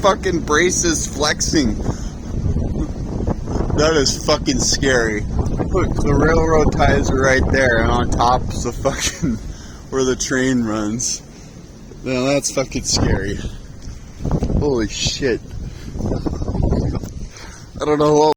fucking braces flexing. That is fucking scary. Look, the railroad ties are right there, and on top is the fucking where the train runs. Now that's fucking scary. Holy shit. I don't know what